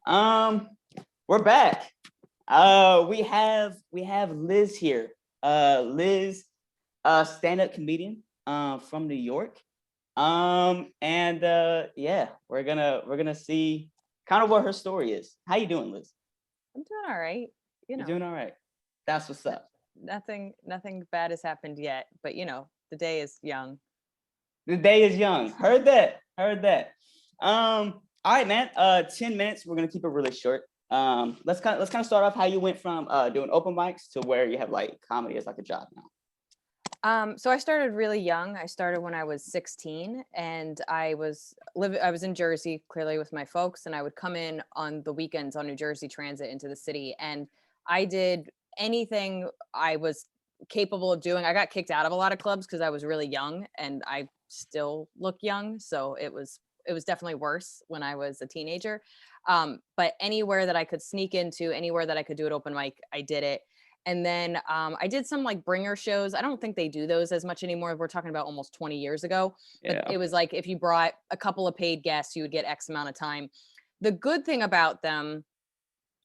Um, we're back. We have Liz here. Liz, stand-up comedian, from New York. And yeah, we're gonna see kind of what her story is. How you doing, Liz? I'm doing all right. You You're know, doing all right. That's what's n- up. nothing bad has happened yet, but the day is young. The day is young. Heard that. Heard that. All right, man. 10 minutes. We're gonna keep it really short. Let's kind of start off how you went from doing open mics to where you have like comedy as like a job now. So I started really young. I started when I was 16, and I was in Jersey, clearly with my folks, and I would come in on the weekends on New Jersey Transit into the city, and I did anything I was capable of doing. I got kicked out of a lot of clubs because I was really young, and I still look young, so it was definitely worse when I was a teenager. But anywhere that I could sneak into, anywhere that I could do an open mic, I did it. And then I did some like bringer shows. I don't think they do those as much anymore. We're talking about almost 20 years ago. But Yeah. it was like if you brought a couple of paid guests, you would get X amount of time. The good thing about them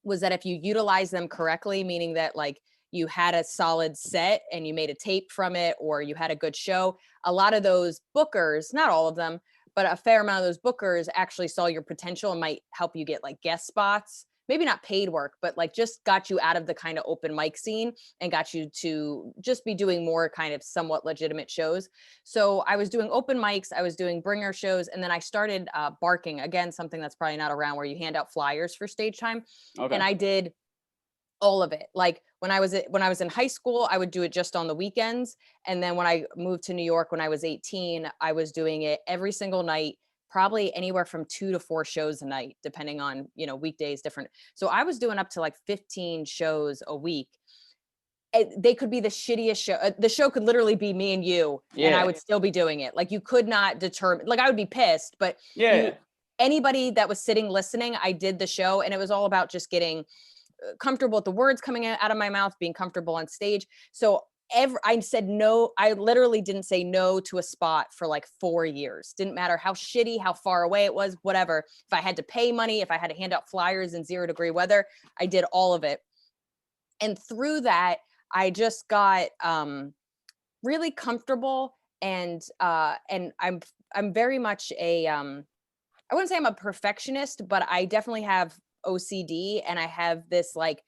was that if you utilize them correctly, meaning that like you had a solid set and you made a tape from it, or you had a good show, a lot of those bookers, not all of them, but a fair amount of those bookers actually saw your potential and might help you get like guest spots. Maybe not paid work, but like just got you out of the kind of open mic scene and got you to just be doing more kind of somewhat legitimate shows. So I was doing open mics, I was doing bringer shows, and then I started barking, again, something that's probably not around, where you hand out flyers for stage time. And Okay. I did all of it. Like when I was in high school, I would do it just on the weekends, and then when I moved to New York when I was 18, I was doing it every single night, probably anywhere from 2 to 4 shows a night depending on, weekdays different. So I was doing up to like 15 shows a week. They could be the shittiest show. The show could literally be me and you, and I Yeah. would still be doing it. Like you could not determine. Like I would be pissed, but you, Yeah. anybody that was sitting listening, I did the show, and it was all about just getting comfortable with the words coming out of my mouth, being comfortable on stage. So I said no. I literally didn't say no to a spot for like 4 years. Didn't matter how shitty, how far away it was, whatever. If I had to pay money, if I had to hand out flyers in 0-degree weather, I did all of it. And through that, I just got really comfortable, and I'm very much a I wouldn't say I'm a perfectionist, but I definitely have OCD, and I have this like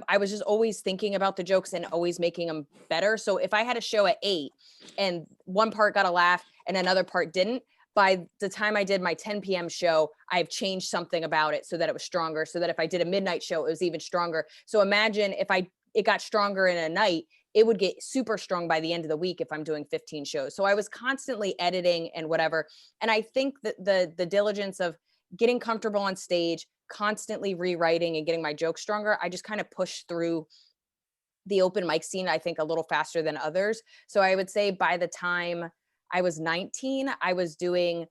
I was just always thinking about the jokes and always making them better. So if I had a show at 8 and one part got a laugh and another part didn't, by the time I did my 10 p.m. show, I've changed something about it so that it was stronger. So that if I did a midnight show, it was even stronger. So imagine if it got stronger in a night, it would get super strong by the end of the week if I'm doing 15 shows. So I was constantly editing and whatever. And I think that the diligence of getting comfortable on stage, constantly rewriting and getting my jokes stronger, I just kind of pushed through the open mic scene, I think, a little faster than others. So I would say by the time I was 19, I was doing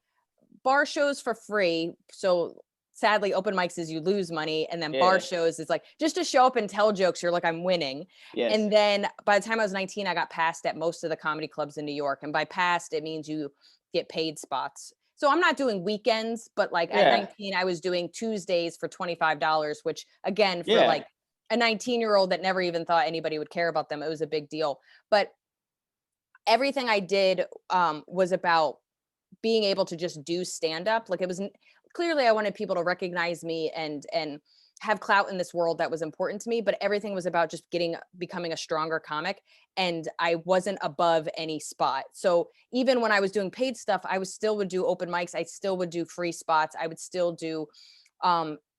bar shows for free. So sadly, open mics is you lose money, and then bar Yeah. shows is like just to show up and tell jokes. You're like, I'm winning. Yes. And then by the time I was 19, I got passed at most of the comedy clubs in New York. And by passed, it means you get paid spots. So I'm not doing weekends, but like at Yeah. 19, I was doing Tuesdays for $25, which again, for Yeah. like a 19-year-old that never even thought anybody would care about them, it was a big deal. But everything I did was about being able to just do stand up. Like it was clearly I wanted people to recognize me and have clout in this world that was important to me, but everything was about just becoming a stronger comic, and I wasn't above any spot. So even when I was doing paid stuff, I was still would do open mics, I still would do free spots, I would still do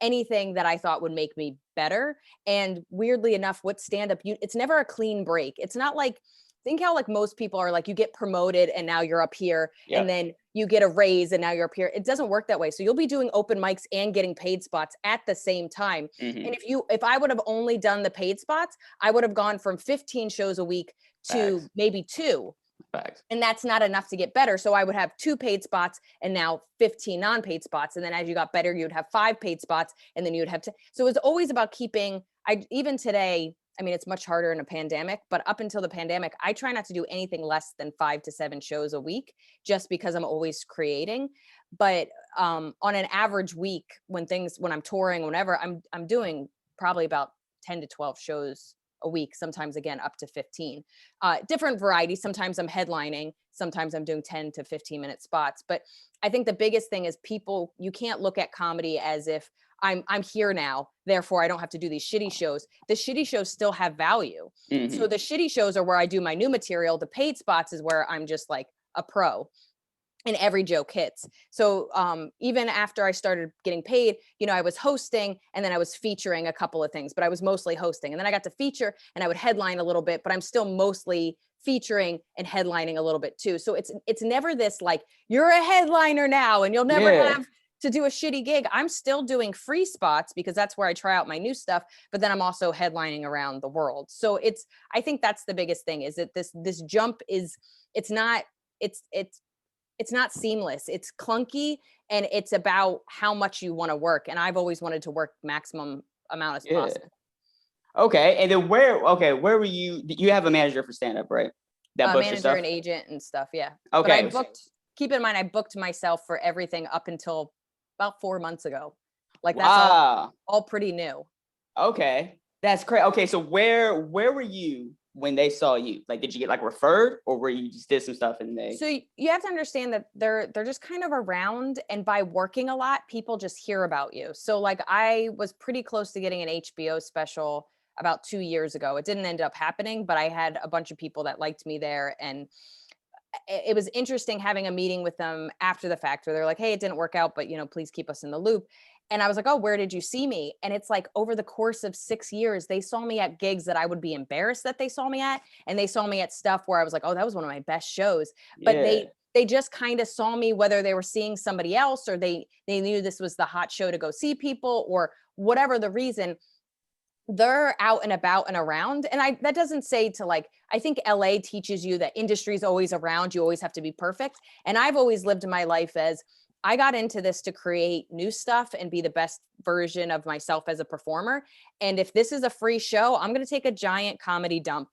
anything that I thought would make me better. And weirdly enough, with stand up, it's never a clean break. It's not like, think how like most people are like, you get promoted and now you're up here, and Yep. then you get a raise and now you're up here. It doesn't work that way. So you'll be doing open mics and getting paid spots at the same time. And Mm-hmm. if I would have only done the paid spots, I would have gone from 15 shows a week to Facts. maybe 2, Facts. and that's not enough to get better. So I would have 2 paid spots and now 15 non-paid spots. And then as you got better, you'd have 5 paid spots, and then you'd have to. So it was always about keeping, even today, I mean, it's much harder in a pandemic, but up until the pandemic, I try not to do anything less than 5 to 7 shows a week just because I'm always creating. But on an average week, when I'm touring, whenever I'm doing probably about 10 to 12 shows a week, sometimes again up to 15. Different varieties. Sometimes I'm headlining, sometimes I'm doing 10 to 15-minute spots. But I think the biggest thing is you can't look at comedy as if I'm here now, therefore I don't have to do these shitty shows. The shitty shows still have value. So the shitty shows are where I do my new material. The paid spots is where I'm just like a pro and every joke hits. So even after I started getting paid, I was hosting and then I was featuring a couple of things, but I was mostly hosting. And then I got to feature and I would headline a little bit, but I'm still mostly featuring and headlining a little bit too. So it's never this like, you're a headliner now and you'll never have to do a shitty gig. I'm still doing free spots because that's where I try out my new stuff, but then I'm also headlining around the world. So I think that's the biggest thing, is that this jump it's not seamless. It's clunky, and it's about how much you want to work. And I've always wanted to work maximum amount as possible. Okay. And then where were you? You have a manager for stand-up, right? That books your Manager stuff? and agent and stuff. Yeah. Okay. But keep in mind, I booked myself for everything up until about 4 months ago. Like that's all pretty new. Okay. That's crazy. Okay. So where were you when they saw you? Like, did you get like referred, or were you just did some stuff and they? So you have to understand that they're just kind of around, and by working a lot, people just hear about you. So like I was pretty close to getting an HBO special about 2 years ago. It didn't end up happening, but I had a bunch of people that liked me there, and it was interesting having a meeting with them after the fact where they're like, hey, it didn't work out, but please keep us in the loop. And I was like, oh, where did you see me? And it's like over the course of 6 years, they saw me at gigs that I would be embarrassed that they saw me at. And they saw me at stuff where I was like, oh, that was one of my best shows. But they just kind of saw me, whether they were seeing somebody else or they knew this was the hot show to go see people, or whatever the reason. They're out and about and around. And that doesn't say to like, I think LA teaches you that industry is always around. You always have to be perfect. And I've always lived my life as I got into this to create new stuff and be the best version of myself as a performer. And if this is a free show, I'm going to take a giant comedy dump,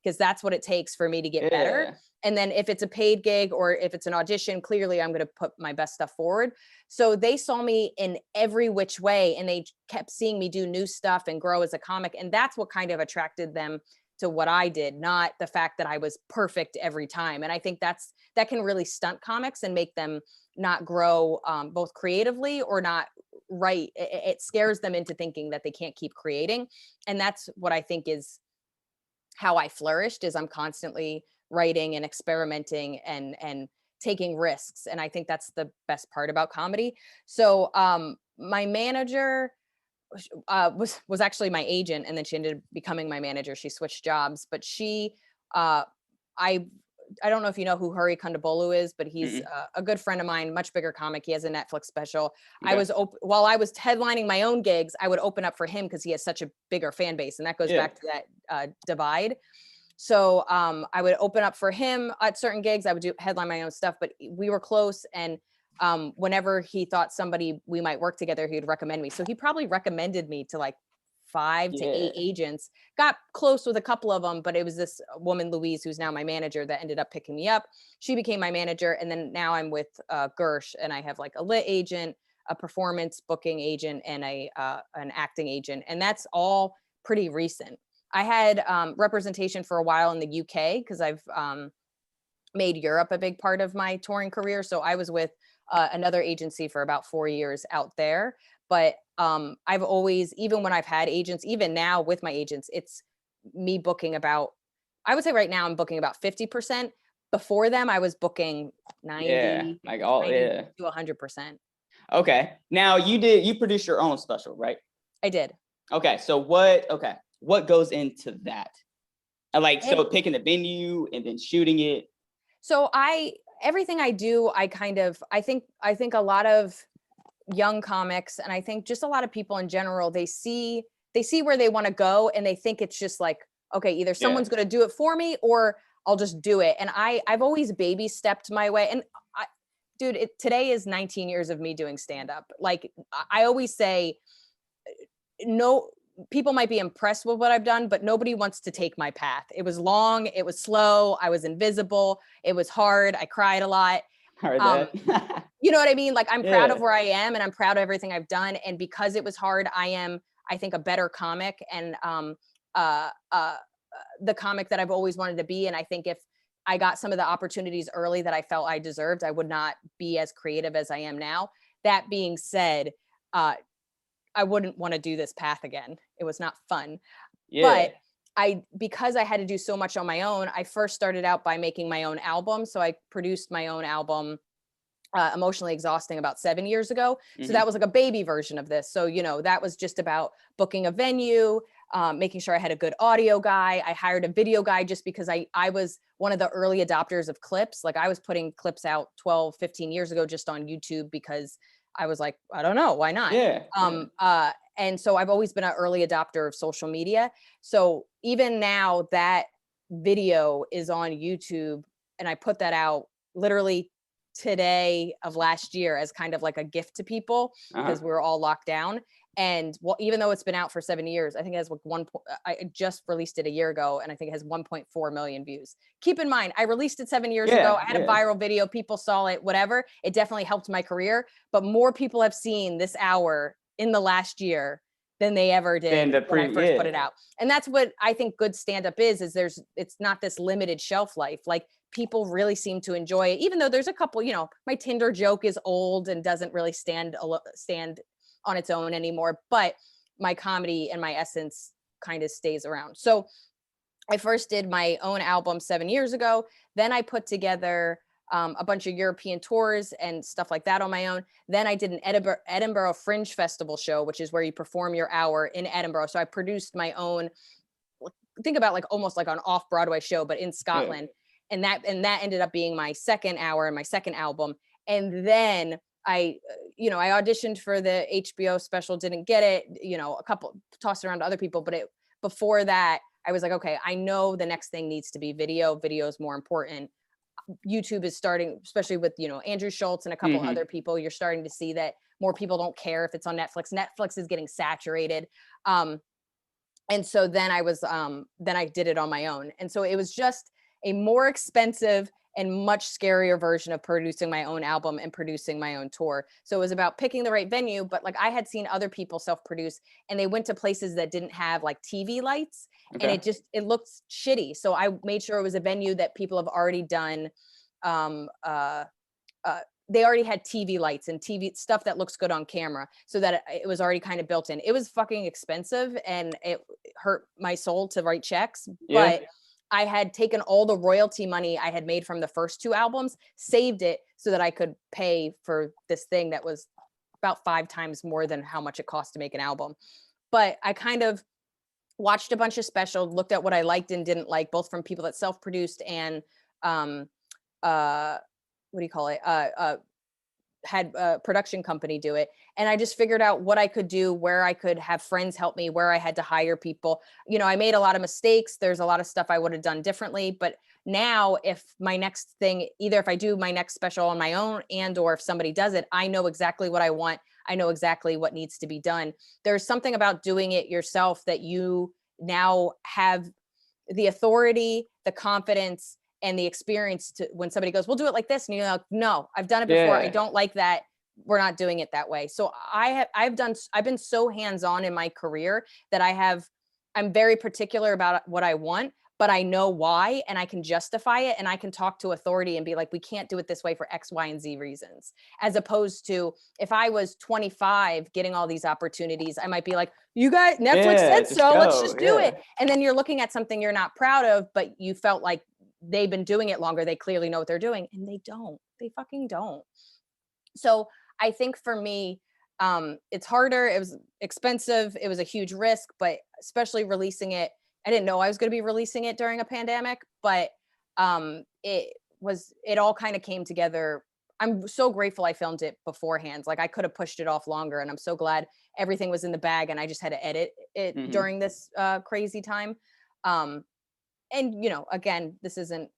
because that's what it takes for me to get better. And then if it's a paid gig or if it's an audition, clearly I'm going to put my best stuff forward. So they saw me in every which way, and they kept seeing me do new stuff and grow as a comic. And that's what kind of attracted them to what I did, not the fact that I was perfect every time. And I think that can really stunt comics and make them not grow both creatively or not write. It scares them into thinking that they can't keep creating. And that's what I think is how I flourished, is I'm constantly writing and experimenting and taking risks. And I think that's the best part about comedy. So my manager was actually my agent, and then she ended up becoming my manager. She switched jobs, but I don't know if you know who Hari Kondabolu is, but he's a good friend of mine, much bigger comic. He has a Netflix special. Okay. While I was headlining my own gigs, I would open up for him because he has such a bigger fan base, and that goes back to that divide. So I would open up for him at certain gigs. I would headline my own stuff, but we were close. And whenever he thought we might work together, he'd recommend me. So he probably recommended me to like 5 to 8 agents. Got close with a couple of them, but it was this woman, Louise, who's now my manager, that ended up picking me up. She became my manager. And then now I'm with Gersh, and I have like a lit agent, a performance booking agent, and an acting agent. And that's all pretty recent. I had representation for a while in the UK because I've made Europe a big part of my touring career. So I was with another agency for about 4 years out there. But I've always, even when I've had agents, even now with my agents, it's me booking about, I would say right now I'm booking about 50%. Before them, I was booking 90, like 90 to 100%. Okay. Now you produced your own special, right? I did. Okay. So what goes into that? And so picking the venue and then shooting it. So everything I do, I think a lot of young comics, and I think just a lot of people in general, they see where they want to go, and they think it's just like, okay, either someone's going to do it for me or I'll just do it. And I've always baby stepped my way. And today is 19 years of me doing stand-up. Like I always say, no people might be impressed with what I've done, but nobody wants to take my path. It was long, it was slow, I was invisible, it was hard, I cried a lot. Heard that. You know what I mean? Like, I'm proud of Yeah. where I am, and I'm proud of everything I've done. And because it was hard, I think, a better comic, and uh, uh, the comic that I've always wanted to be. And I think if I got some of the opportunities early that I felt I deserved, I would not be as creative as I am now. That being said, I wouldn't want to do this path again. It was not fun. Yeah. But because I had to do so much on my own, I first started out by making my own album. So I produced my own album, Emotionally Exhausting, about 7 years ago. So that was like a baby version of this. So, that was just about booking a venue, making sure I had a good audio guy. I hired a video guy just because I was one of the early adopters of clips. Like, I was putting clips out 12, 15 years ago just on YouTube because I was like, I don't know, why not? Yeah. And so I've always been an early adopter of social media. So even now that video is on YouTube, and I put that out literally today of last year as kind of like a gift to people because we were all locked down. And even though it's been out for 7 years, I think it has like I just released it a year ago, and I think it has 1.4 million views. Keep in mind, I released it 7 years ago. I had a viral video, people saw it, whatever. It definitely helped my career, but more people have seen this hour in the last year than they ever did when I first put it out. And that's what I think good stand-up is it's not this limited shelf life. Like, people really seem to enjoy it, even though there's a couple, my Tinder joke is old and doesn't really stand on its own anymore, but my comedy and my essence kind of stays around. So I first did my own album 7 years ago. Then I put together a bunch of European tours and stuff like that on my own. Then I did an Edinburgh Fringe Festival show, which is where you perform your hour in Edinburgh. So I produced my own, think about like almost like an off-Broadway show, but in Scotland. And that ended up being my second hour and my second album. And then I auditioned for the HBO special, didn't get it, a couple tossed around to other people, but before that, I was like, okay, I know the next thing needs to be video. Video is more important. YouTube is starting, especially with, Andrew Schultz and a couple other people, you're starting to see that more people don't care if it's on Netflix. Netflix is getting saturated. And so then I did it on my own. And so it was just a more expensive and much scarier version of producing my own album and producing my own tour. So it was about picking the right venue, but like, I had seen other people self-produce, and they went to places that didn't have like TV lights, and it looked shitty. So I made sure it was a venue that people have already done. They already had TV lights and TV stuff that looks good on camera, so that it was already kind of built in. It was fucking expensive, and it hurt my soul to write checks, but I had taken all the royalty money I had made from the first 2 albums, saved it so that I could pay for this thing that was about 5 times more than how much it cost to make an album. But I kind of watched a bunch of specials, looked at what I liked and didn't like, both from people that self-produced and had a production company do it. And I just figured out what I could do, where I could have friends help me, where I had to hire people. I made a lot of mistakes. There's a lot of stuff I would have done differently. But now, if my next thing, either if I do my next special on my own or if somebody does it, I know exactly what I want. I know exactly what needs to be done. There's something about doing it yourself that you now have the authority, the confidence, and the experience to, when somebody goes, we'll do it like this. And you're like, no, I've done it before. I don't like that. We're not doing it that way. So I've been so hands-on in my career that I'm very particular about what I want, but I know why, and I can justify it, and I can talk to authority and be like, we can't do it this way for X, Y, and Z reasons. As opposed to if I was 25 getting all these opportunities, I might be like, you guys, Netflix said so, let's just do it. And then you're looking at something you're not proud of, but you felt like they've been doing it longer. They clearly know what they're doing, and they don't. They fucking don't. So I think for me, it's harder. It was expensive. It was a huge risk, but especially releasing it, I didn't know I was going to be releasing it during a pandemic, but it all kind of came together. I'm so grateful I filmed it beforehand. Like, I could have pushed it off longer, and I'm so glad everything was in the bag and I just had to edit it during this crazy time. And, again, this isn't,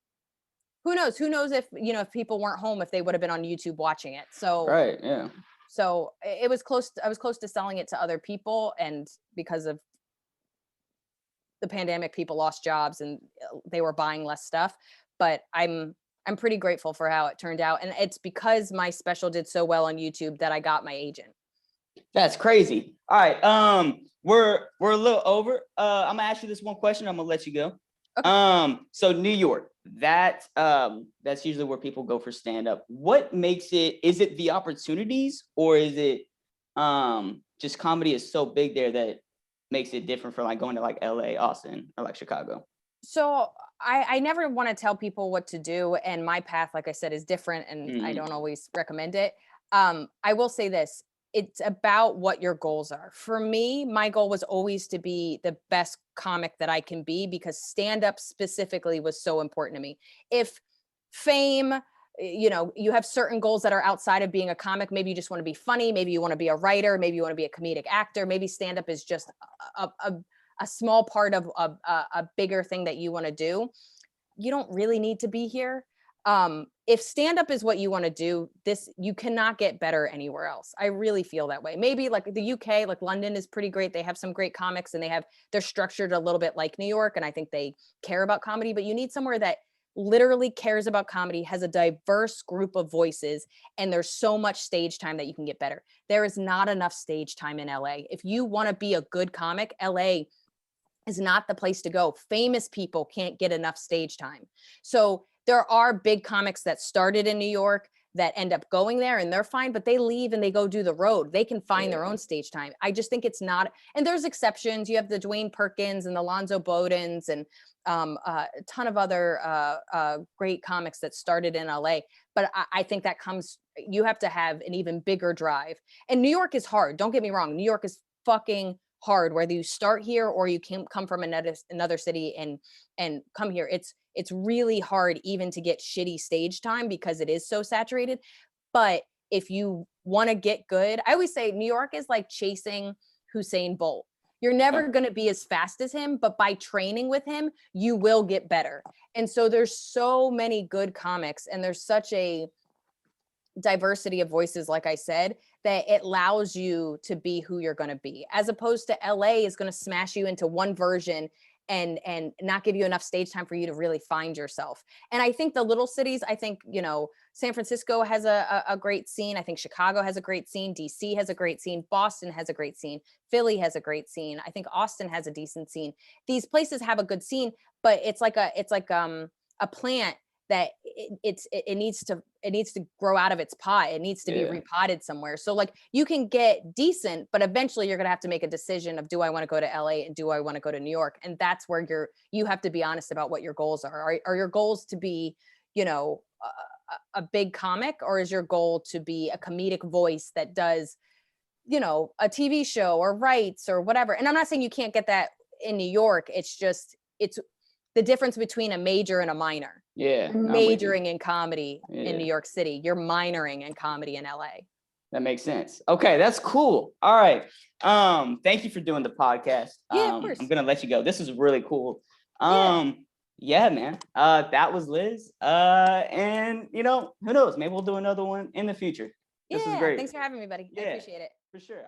who knows if, if people weren't home, if they would have been on YouTube watching it. So, Right. Yeah. So I was close to selling it to other people. And because of the pandemic, people lost jobs and they were buying less stuff. But I'm pretty grateful for how it turned out. And it's because my special did so well on YouTube that I got my agent. That's crazy. All right. We're a little over. I'm gonna ask you this one question. I'm gonna let you go. Okay. So New York, that's usually where people go for stand-up. What makes it, is it the opportunities, or is it just comedy is so big there that makes it different from like going to like LA, Austin, or like Chicago? So I never want to tell people what to do. And my path, like I said, is different and I don't always recommend it. I will say this. It's about what your goals are. For me, my goal was always to be the best comic that I can be, because stand up specifically was so important to me. If fame, you have certain goals that are outside of being a comic. Maybe you just want to be funny. Maybe you want to be a writer. Maybe you want to be a comedic actor. Maybe stand up is just a small part of a bigger thing that you want to do. You don't really need to be here. If stand up is what you want to do, you cannot get better anywhere else. I really feel that way. Maybe like the UK, like London is pretty great. They have some great comics and they're structured a little bit like New York. And I think they care about comedy, but you need somewhere that literally cares about comedy, has a diverse group of voices, and there's so much stage time that you can get better. There is not enough stage time in LA. If you want to be a good comic, LA is not the place to go. Famous people can't get enough stage time. So there are big comics that started in New York that end up going there and they're fine, but they leave and they go do the road. They can find their own stage time. I just think it's not, and there's exceptions. You have the Dwayne Perkins and the Lonzo Bowdens and a ton of other great comics that started in LA. But I think that you have to have an even bigger drive. And New York is hard. Don't get me wrong. New York is fucking hard, whether you start here or you can come from another city and come here. It's really hard even to get shitty stage time because it is so saturated. But if you want to get good, I always say New York is like chasing Usain Bolt. You're never going to be as fast as him, but by training with him, you will get better. And so there's so many good comics and there's such a diversity of voices, like I said, that it allows you to be who you're going to be, as opposed to LA is going to smash you into one version and not give you enough stage time for you to really find yourself. And I think the little cities, I think, San Francisco has a great scene. I think Chicago has a great scene. DC has a great scene. Boston has a great scene. Philly has a great scene. I think Austin has a decent scene. These places have a good scene, but it's like a plant that it needs to grow out of its pot. It needs to be repotted somewhere. So like you can get decent, but eventually you're going to have to make a decision of, do I want to go to LA and do I want to go to New York? And that's where you have to be honest about what your goals are. Are your goals to be, a big comic, or is your goal to be a comedic voice that does, a TV show or writes or whatever? And I'm not saying you can't get that in New York. It's the difference between a major and a minor. Yeah. You're majoring in comedy in New York City. You're minoring in comedy in LA. That makes sense. Okay, that's cool. All right. Thank you for doing the podcast. Yeah, of course. I'm gonna let you go. This is really cool. Yeah, man. That was Liz. And who knows? Maybe we'll do another one in the future. This is great. Thanks for having me, buddy. I appreciate it. For sure.